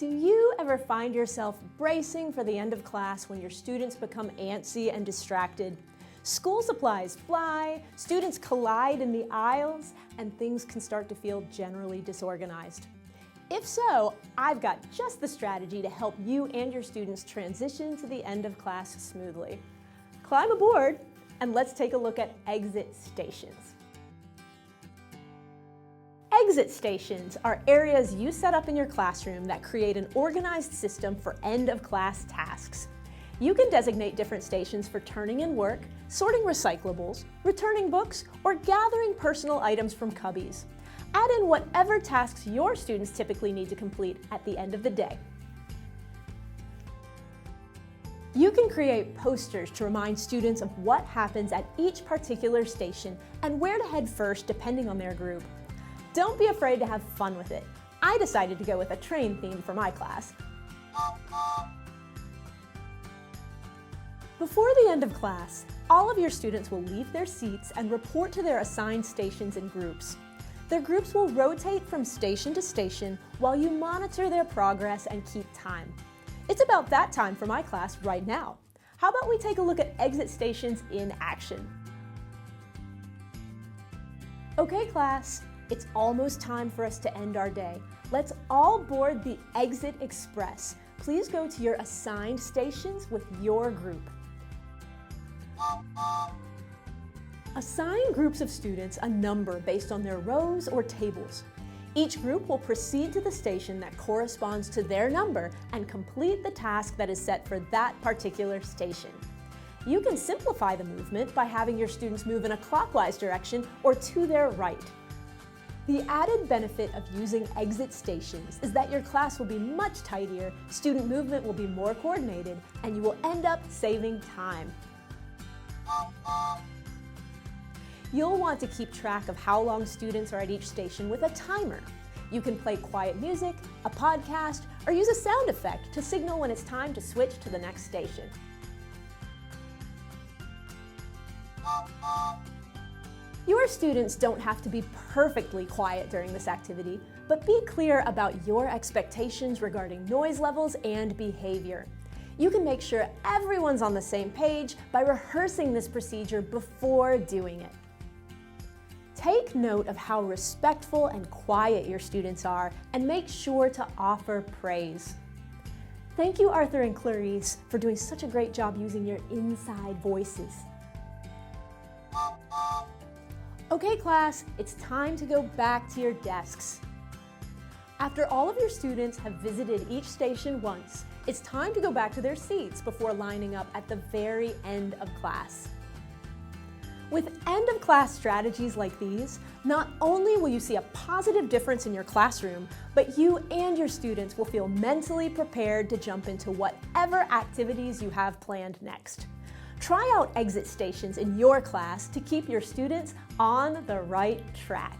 Do you ever find yourself bracing for the end of class when your students become antsy and distracted? School supplies fly, students collide in the aisles, and things can start to feel generally disorganized. If so, I've got just the strategy to help you and your students transition to the end of class smoothly. Climb aboard and let's take a look at exit stations. Exit stations are areas you set up in your classroom that create an organized system for end-of-class tasks. You can designate different stations for turning in work, sorting recyclables, returning books, or gathering personal items from cubbies. Add in whatever tasks your students typically need to complete at the end of the day. You can create posters to remind students of what happens at each particular station and where to head first depending on their group. Don't be afraid to have fun with it. I decided to go with a train theme for my class. Before the end of class, all of your students will leave their seats and report to their assigned stations in groups. Their groups will rotate from station to station while you monitor their progress and keep time. It's about that time for my class right now. How about we take a look at exit stations in action? Okay, class. It's almost time for us to end our day. Let's all board the Exit Express. Please go to your assigned stations with your group. Assign groups of students a number based on their rows or tables. Each group will proceed to the station that corresponds to their number and complete the task that is set for that particular station. You can simplify the movement by having your students move in a clockwise direction or to their right. The added benefit of using exit stations is that your class will be much tidier, student movement will be more coordinated, and you will end up saving time. You'll want to keep track of how long students are at each station with a timer. You can play quiet music, a podcast, or use a sound effect to signal when it's time to switch to the next station. Your students don't have to be perfectly quiet during this activity, but be clear about your expectations regarding noise levels and behavior. You can make sure everyone's on the same page by rehearsing this procedure before doing it. Take note of how respectful and quiet your students are and make sure to offer praise. Thank you, Arthur and Clarice, for doing such a great job using your inside voices. Okay, class, it's time to go back to your desks. After all of your students have visited each station once, it's time to go back to their seats before lining up at the very end of class. With end-of-class strategies like these, not only will you see a positive difference in your classroom, but you and your students will feel mentally prepared to jump into whatever activities you have planned next. Try out exit stations in your class to keep your students on the right track.